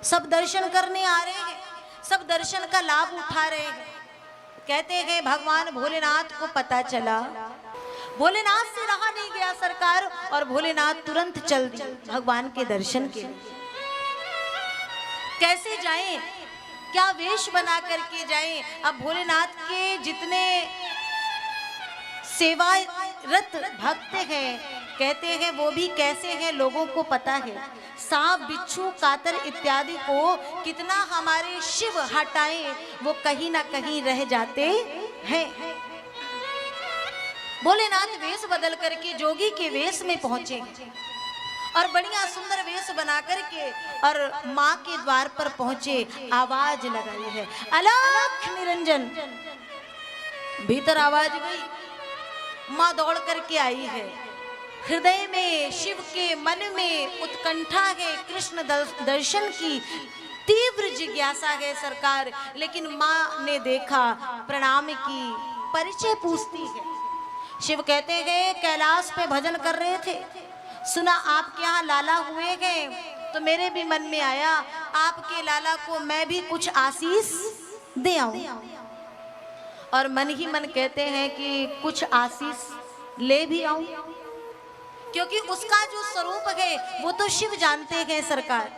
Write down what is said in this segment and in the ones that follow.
सब दर्शन करने आ रहे हैं, सब दर्शन का लाभ उठा रहे हैं। कहते हैं भगवान भोलेनाथ को पता चला, भोलेनाथ से रहा नहीं गया सरकार, और भोलेनाथ तुरंत चल दिए भगवान के दर्शन के लिए। कैसे जाएं, क्या वेश बना करके जाएं? अब भोलेनाथ के जितने सेवारत भक्त हैं, कहते हैं वो भी कैसे हैं लोगों को पता है। सांप, बिच्छू, कातर इत्यादि को कितना हमारे शिव हटाएं, वो कहीं ना कहीं रह जाते हैं। भोलेनाथ वेश बदल करके जोगी के वेश में पहुंचे और बढ़िया सुंदर वेश बना करके और माँ के द्वार पर पहुंचे। आवाज लगाई है, अलख निरंजन। भीतर आवाज गई, माँ दौड़ करके आई है। हृदय में, शिव के मन में उत्कंठा है, कृष्ण दर्शन की तीव्र जिज्ञासा है सरकार। लेकिन माँ ने देखा, प्रणाम की, परिचय पूछती है। शिव कहते हैं कैलाश पे भजन कर रहे थे, सुना आपके यहाँ लाला हुए हैं, तो मेरे भी मन में आया आपके लाला को मैं भी कुछ आशीष दे आऊं। और मन ही मन कहते हैं कि कुछ आशीष ले भी आऊं, क्योंकि उसका जो स्वरूप है वो तो शिव जानते हैं सरकार।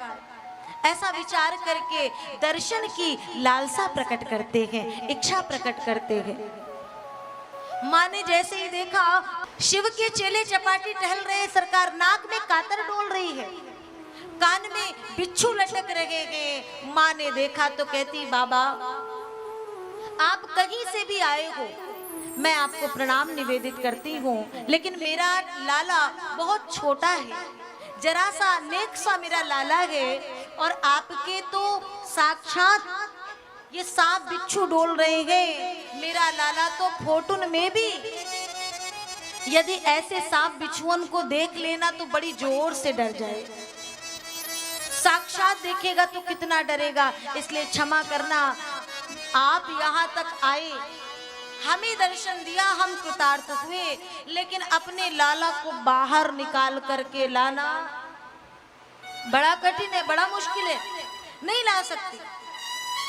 ऐसा विचार करके दर्शन की लालसा प्रकट करते हैं, इच्छा प्रकट करते हैं। माँ ने जैसे ही देखा, शिव के चेले चपाटी टहल रहे सरकार, नाक में कातर डोल रही है, कान में बिच्छू लटक रहे हैं। माँ ने देखा तो कहती, बाबा आप कहीं से भी आए हो, मैं आपको प्रणाम निवेदित करती हूँ, लेकिन मेरा लाला बहुत छोटा है, जरा सा नेक सा मेरा लाला है, और आपके तो साक्षात ये सांप बिच्छू डोल रहे हैं। मेरा लाला तो फोटुन में भी यदि ऐसे सांप बिच्छुओं को देख लेना तो बड़ी जोर से डर जाए, साक्षात देखेगा तो कितना डरेगा। इसलिए क्षमा करना, आप यहाँ तक आए, हमें दर्शन दिया, हम कृतार्थ हुए, लेकिन अपने लाला को बाहर निकाल करके लाना बड़ा कठिन है, बड़ा मुश्किल है, नहीं ला सकती।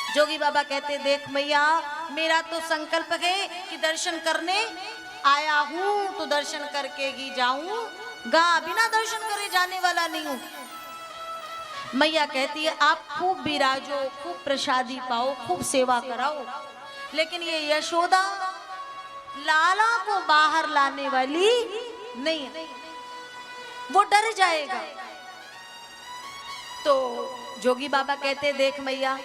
जोगी बाबा कहते, देख मैया, मेरा तो संकल्प है कि दर्शन करने आया हूँ तो दर्शन करके ही जाऊंगा, बिना दर्शन करे जाने वाला नहीं हूँ। मैया कहती है, आप खूब विराजो, खूब प्रसादी पाओ, खूब सेवा कराओ, लेकिन ये यशोदा लाला को बाहर लाने वाली नहीं है, वो डर जाएगा। तो जोगी बाबा कहते, देख मैया,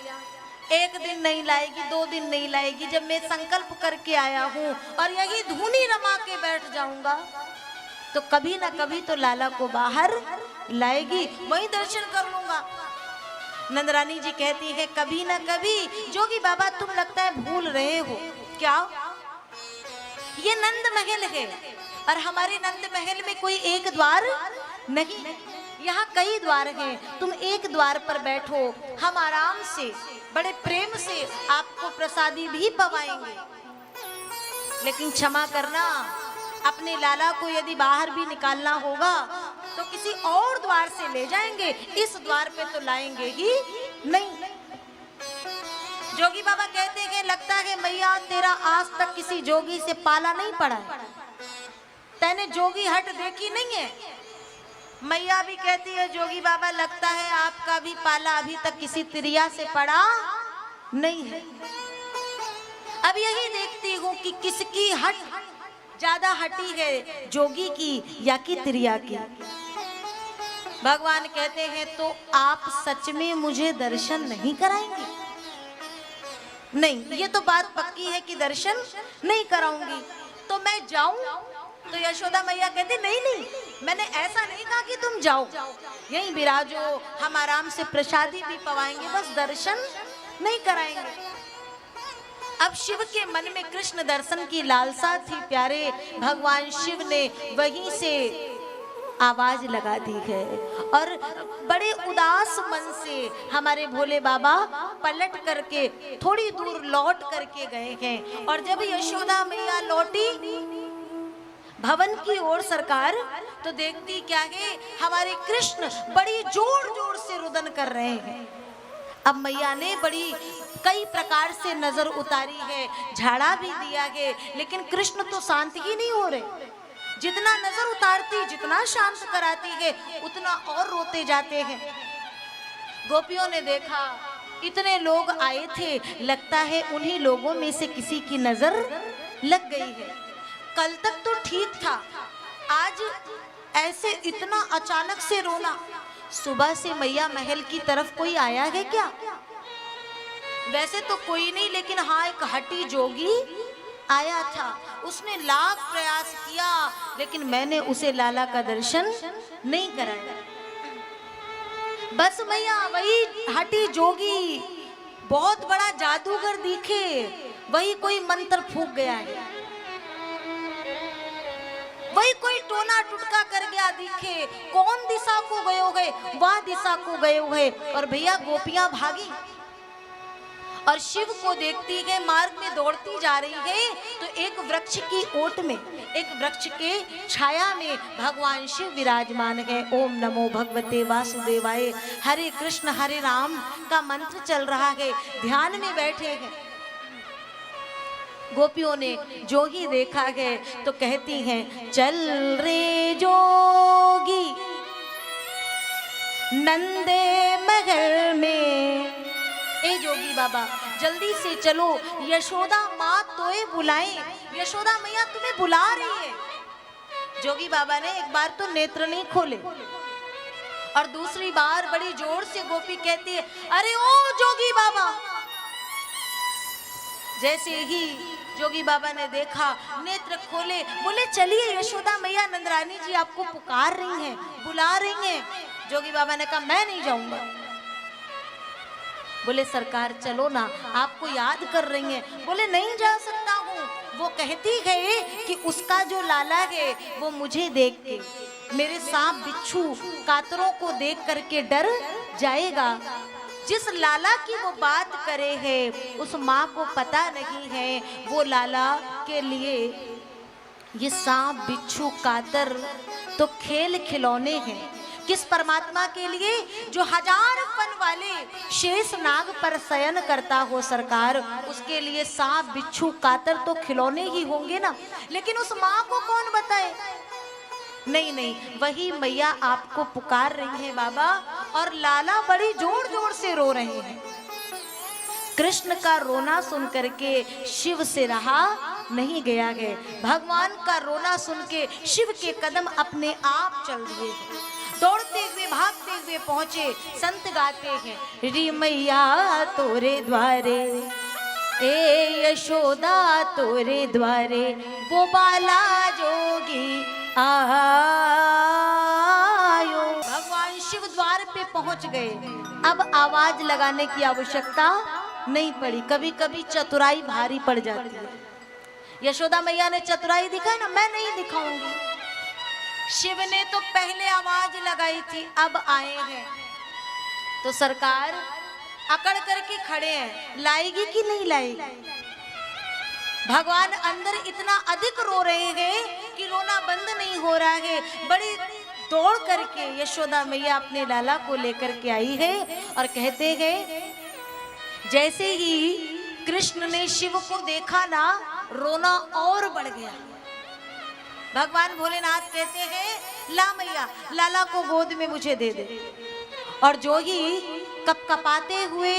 एक दिन नहीं लाएगी, 2 दिन नहीं लाएगी, जब मैं संकल्प करके आया हूँ और यही धूनी रमा के बैठ जाऊंगा तो कभी ना कभी तो लाला को बाहर लाएगी, वही दर्शन कर लूंगा। नंदरानी जी कहती है, कभी ना कभी जोगी बाबा तुम लगता है भूल रहे हो क्या, ये नंद महल है और हमारे नंद महल में कोई एक द्वार नहीं, यहाँ कई द्वार हैं। तुम एक द्वार पर बैठो, हम आराम से बड़े प्रेम से आपको प्रसादी भी पवाएंगे, लेकिन क्षमा करना, अपने लाला को यदि बाहर भी निकालना होगा तो किसी और द्वार से ले जाएंगे, इस द्वार पे तो लाएंगे ही नहीं। जोगी बाबा कहते हैं, लगता है मैया तेरा आज तक किसी जोगी से पाला नहीं पड़ा है, तैने जोगी हट देखी नहीं है। मैया भी कहती है, जोगी बाबा लगता है आपका भी पाला अभी तक किसी त्रिया से पड़ा नहीं है। अब यही देखती हूँ कि किसकी हट ज्यादा हटी है, जोगी की या कि त्रिया की। भगवान कहते हैं, तो आप सच में मुझे दर्शन नहीं कराएंगे? नहीं, ये तो बात पक्की है कि दर्शन नहीं कराऊंगी, तो मैं जाऊं? तो यशोदा मैया कहती, नहीं नहीं, मैंने ऐसा नहीं कहा कि तुम जाओ, यहीं विराजो, हम आराम से प्रसादी भी पवाएंगे, बस दर्शन नहीं कराएंगे। अब शिव के मन में कृष्ण दर्शन की लालसा थी प्यारे, भगवान शिव ने वहीं से आवाज लगा दी है और बड़े उदास मन से हमारे भोले बाबा पलट करके थोड़ी दूर लौट करके गए हैं। और जब यशोदा मैया लौटी भवन की ओर सरकार, तो देखती क्या है, हमारे कृष्ण बड़ी जोर जोर से रुदन कर रहे हैं। अब मैया ने बड़ी कई प्रकार से नजर उतारी है, झाड़ा भी दिया है, लेकिन कृष्ण तो शांत ही नहीं हो रहे। जितना नजर उतारती, जितना शांत कराती है, उतना और रोते जाते हैं। गोपियों ने देखा इतने लोग आए थे, लगता है उन्हीं लोगों में से किसी की नजर लग गई है। कल तक तो ठीक था, आज ऐसे इतना अचानक से रोना। सुबह से मैया महल की तरफ कोई आया है क्या? वैसे तो कोई नहीं, लेकिन हाँ एक हठी जोगी आया था। उसने लाख प्रयास किया, लेकिन मैंने उसे लाला का दर्शन नहीं कराया। बस मैया वही हठी जोगी बहुत बड़ा जादूगर दिखे, वही कोई मंत्र फूंक गया है, वही कोई टोना टुटका कर गया दिखे। कौन दिशा को गए हुए, वह दिशा को गए हुए। और भैया गोपियां भागी और शिव को देखती है, मार्ग में दौड़ती जा रही है, तो एक वृक्ष की ओट में, एक वृक्ष के छाया में भगवान शिव विराजमान है। ओम नमो भगवते वासुदेवाय, हरे कृष्ण हरे राम का मंत्र चल रहा है, ध्यान में बैठे हैं। गोपियों ने जो ही देखा है तो कहती हैं, चल रे जोगी नंदे महल में। ए जोगी बाबा जल्दी से चलो, यशोदा माँ तोए बुलाएं, यशोदा मैया तुम्हें बुला रही है। जोगी बाबा ने एक बार तो नेत्र नहीं खोले और दूसरी बार बड़ी जोर से गोपी कहती है, अरे ओ जोगी बाबा। जैसे ही जोगी बाबा ने देखा, नेत्र खोले, बोले चलिए यशोदा मैया नंदरानी जी आपको पुकार रही हैं, बुला रही हैं। जोगी बाबा ने कहा मैं नहीं जाऊंगा। बोले सरकार चलो ना, आपको याद कर रही हैं। बोले नहीं जा सकता हूँ, वो कहती है कि उसका जो लाला है वो मुझे देख के, मेरे सांप बिच्छू कातरों को देख करके डर जाएगा। जिस लाला की वो बात करे है उस माँ को पता नहीं है वो लाला के लिए ये सांप बिच्छू कातर तो खेल खिलौने हैं। किस परमात्मा के लिए जो 1000 फन वाले शेष नाग पर शयन करता हो सरकार, उसके लिए सांप बिच्छू कातर तो खिलौने ही होंगे ना। लेकिन उस माँ को कौन बताए? नहीं नहीं, वही मैया आपको पुकार रही है बाबा। और लाला बड़ी जोर जोर से रो रहे हैं। कृष्ण का रोना सुन करके शिव से रहा नहीं गया है। भगवान का रोना सुन के शिव के कदम अपने आप चल दिए, दौड़ते हुए भागते हुए पहुंचे। संत गाते हैं, री मैया तोरे द्वारे, ए यशोदा तोरे द्वारे, वो बाला जोगी आयो। भगवान शिव द्वार पे पहुंच गए। अब आवाज लगाने की आवश्यकता नहीं पड़ी। कभी कभी चतुराई भारी पड़ जाती है। यशोदा मैया ने चतुराई दिखाई ना, मैं नहीं दिखाऊंगी। शिव ने तो पहले आवाज लगाई थी, अब आए हैं तो सरकार अकड़ करके खड़े हैं, लाएगी कि नहीं लाएगी। भगवान अंदर इतना अधिक रो रहे हैं कि रोना बंद नहीं हो रहा है। बड़ी दौड़ करके यशोदा मैया अपने लाला को लेकर के आई है और कहते हैं, जैसे ही कृष्ण ने शिव को देखा ना, रोना और बढ़ गया। भगवान भोलेनाथ कहते हैं, ला मैया लाला को गोद में मुझे दे दे। और जो ही कपकपाते हुए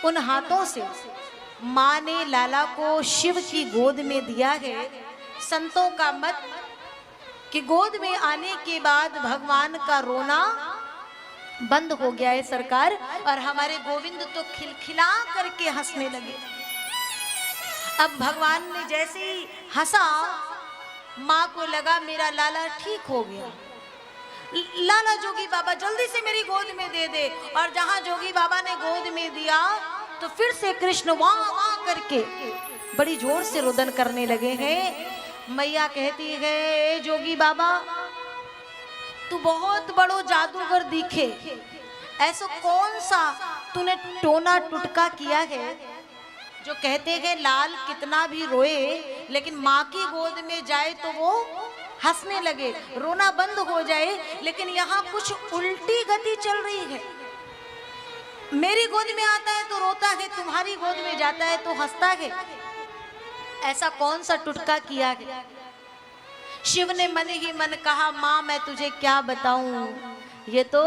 उन हाथों से माँ ने लाला को शिव की गोद में दिया है। संतों का मत कि गोद में आने के बाद भगवान का रोना बंद हो गया है सरकार। और हमारे गोविंद तो खिलखिला करके हंसने लगे। अब भगवान ने जैसे ही हंसा, माँ को लगा मेरा लाला ठीक हो गया। लाला जोगी बाबा जल्दी से मेरी गोद में दे दे। और जहां जोगी बाबा ने गोद में दिया तो फिर से कृष्ण वाह वाह करके बड़ी जोर से रुदन करने लगे हैं। मैया कहती है, जोगी बाबा तू बहुत बड़ो जादूगर दिखे, ऐसा कौन सा तूने टोना टुटका किया है जो कहते हैं लाल कितना भी रोए लेकिन माँ की गोद में जाए तो वो हंसने लगे, रोना बंद हो जाए। लेकिन यहाँ कुछ उल्टी गति चल रही है। मेरी गोद में आता है तो रोता है, तुम्हारी गोद में जाता है तो हंसता है। ऐसा कौन सा टुटका किया है? शिव ने मन ही मन कहा, माँ मैं तुझे क्या बताऊं, ये तो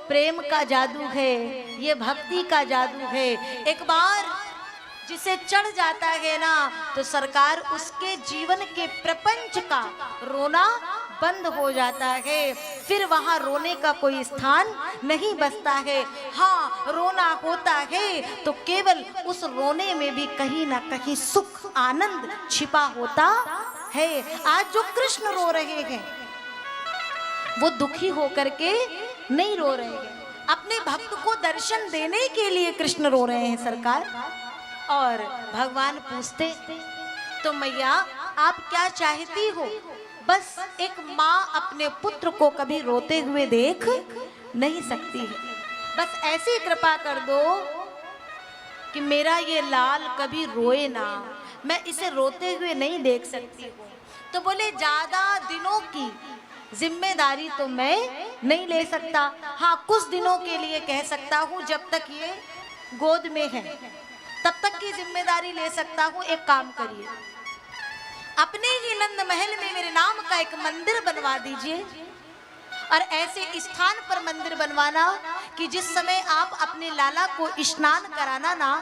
प्रेम का जादू है, ये भक्ति का जादू है। एक बार जिसे चढ़ जाता है ना, तो सरकार उसके जीवन के प्रपंच का रोना बंद हो जाता है। फिर वहां रोने का कोई स्थान नहीं बचता है। हाँ, रोना होता है तो केवल उस रोने में भी कहीं ना कहीं सुख आनंद छिपा होता है। आज जो कृष्ण रो रहे हैं वो दुखी होकर के नहीं रो रहे हैं, अपने भक्त को दर्शन देने के लिए कृष्ण रो रहे हैं सरकार। और भगवान पूछते, तो मैया आप क्या चाहती हो? बस एक माँ अपने पुत्र को कभी रोते हुए देख नहीं सकती है, बस ऐसी कृपा कर दो कि मेरा ये लाल कभी रोए ना, मैं इसे रोते हुए नहीं देख सकती हूँ। तो बोले ज्यादा दिनों की जिम्मेदारी तो मैं नहीं ले सकता, हाँ कुछ दिनों के लिए कह सकता हूँ, जब तक ये गोद में है तब तक की जिम्मेदारी ले सकता हूँ। एक काम करिए, अपने ही नंद महल में मेरे नाम का एक मंदिर बनवा दीजिए, और ऐसे स्थान पर मंदिर बनवाना कि जिस समय आप अपने लाला को स्नान कराना ना,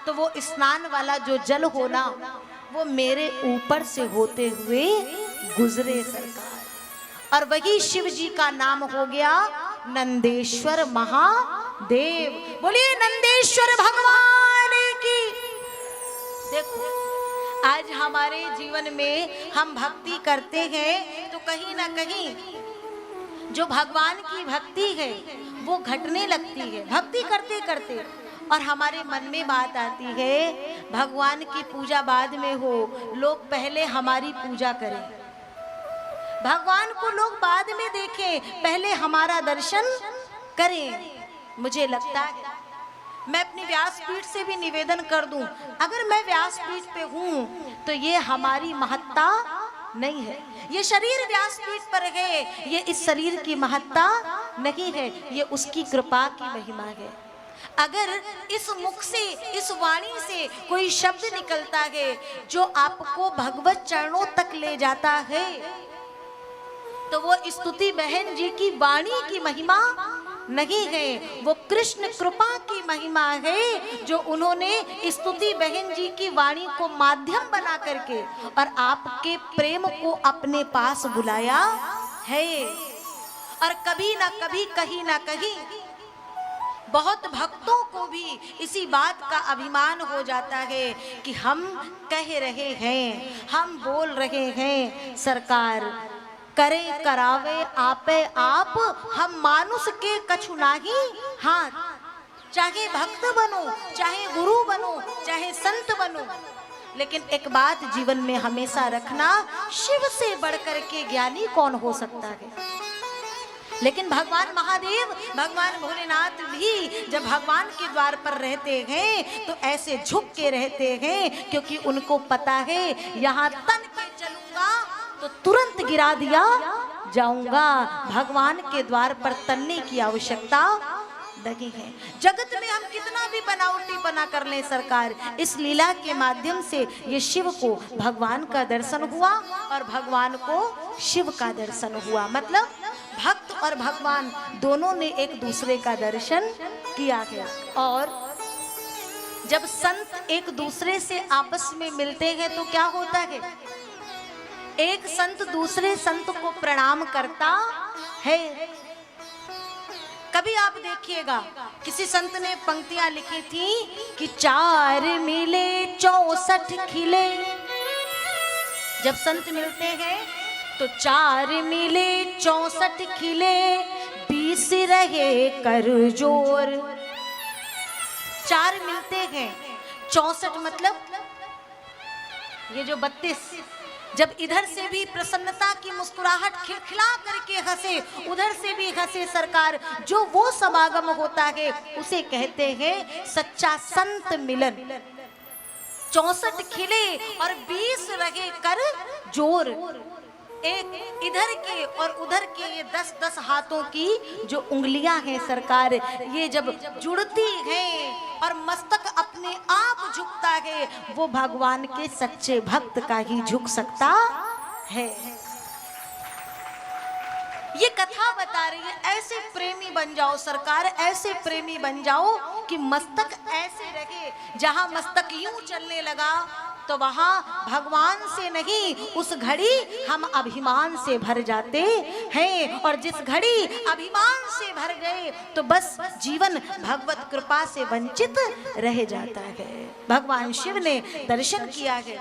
तो वो स्नान वाला जो जल हो ना, वो मेरे ऊपर से होते हुए गुजरे सरकार। और वही शिव जी का नाम हो गया नंदेश्वर महादेव। बोलिए नंदेश्वर भगवान की। देखो आज हमारे जीवन में हम भक्ति करते हैं तो कहीं ना कहीं जो भगवान की भक्ति है वो घटने लगती है भक्ति करते करते, और हमारे मन में बात आती है भगवान की पूजा बाद में हो, लोग पहले हमारी पूजा करें, भगवान को लोग बाद में देखें, पहले हमारा दर्शन करें। मुझे लगता है मैं अपनी व्यासपीठ से भी निवेदन कर दूं, अगर मैं व्यासपीठ पे हूं तो ये हमारी महत्ता नहीं है, ये शरीर व्यासपीठ पर है, ये इस शरीर की महत्ता नहीं है, ये उसकी कृपा की महिमा है। अगर इस मुख से, इस वाणी से कोई शब्द निकलता है जो आपको भगवत चरणों तक ले जाता है, तो वो स्तुति बहन जी की वाणी की महिमा नहीं है, वो कृष्ण कृपा की महिमा है, जो उन्होंने स्तुति बहन जी की वाणी को माध्यम बना करके और आपके प्रेम को अपने पास बुलाया है। और कभी ना कभी, कहीं ना कहीं बहुत भक्तों को भी इसी बात का अभिमान हो जाता है कि हम कह रहे हैं, हम बोल रहे हैं, सरकार करे करावे आपे आप, हम मानुष के कछु नाही हाथ। चाहे भक्त बनो, चाहे गुरु बनो, चाहे संत बनो, लेकिन एक बात जीवन में हमेशा रखना, शिव से बढ़कर के ज्ञानी कौन हो सकता है। लेकिन भगवान महादेव, भगवान भोलेनाथ भी जब भगवान के द्वार पर रहते हैं तो ऐसे झुक के रहते हैं, क्योंकि उनको पता है यहाँ तन के चलूंगा तो तुरंत गिरा दिया जाऊंगा। भगवान के द्वार पर तनने की आवश्यकता नहीं है। जगत में हम कितना भी बनावटी बना कर लें सरकार, इस लीला के माध्यम से ये शिव को भगवान का दर्शन हुआ और भगवान को शिव का दर्शन हुआ। मतलब भक्त और भगवान दोनों ने एक दूसरे का दर्शन किया है। और जब संत एक दूसरे से आपस में मिलते हैं तो क्या होता है, एक संत दूसरे संत को प्रणाम करता है। कभी आप देखिएगा किसी संत ने पंक्तियां लिखी थी कि 4 मिले 64 खिले। जब संत मिलते हैं तो 4 मिले 64 खिले, 20 रहे कर जोर। 4 मिलते हैं, 64 मतलब ये जो 32, जब इधर से भी प्रसन्नता की मुस्कुराहट खिलखिला करके हंसे, उधर से भी हंसे सरकार, जो वो समागम होता है उसे कहते हैं सच्चा संत मिलन। 64 खिले और 20 रहे कर जोर। एक इधर के और उधर के ये 10-10 हाथों की जो उंगलियां हैं सरकार, ये जब जुड़ती हैं और मस्तक अपने आप झुकता है, वो भगवान के सच्चे भक्त का ही झुक सकता है। ये कथा बता रही है ऐसे प्रेमी बन जाओ सरकार, ऐसे प्रेमी बन जाओ कि मस्तक ऐसे रहे, जहां मस्तक यूं चलने लगा तो वहां भगवान से नहीं, उस घड़ी हम अभिमान से भर जाते हैं, और जिस घड़ी अभिमान से भर गए तो बस जीवन भगवत कृपा से वंचित रह जाता है। भगवान शिव ने दर्शन किया है।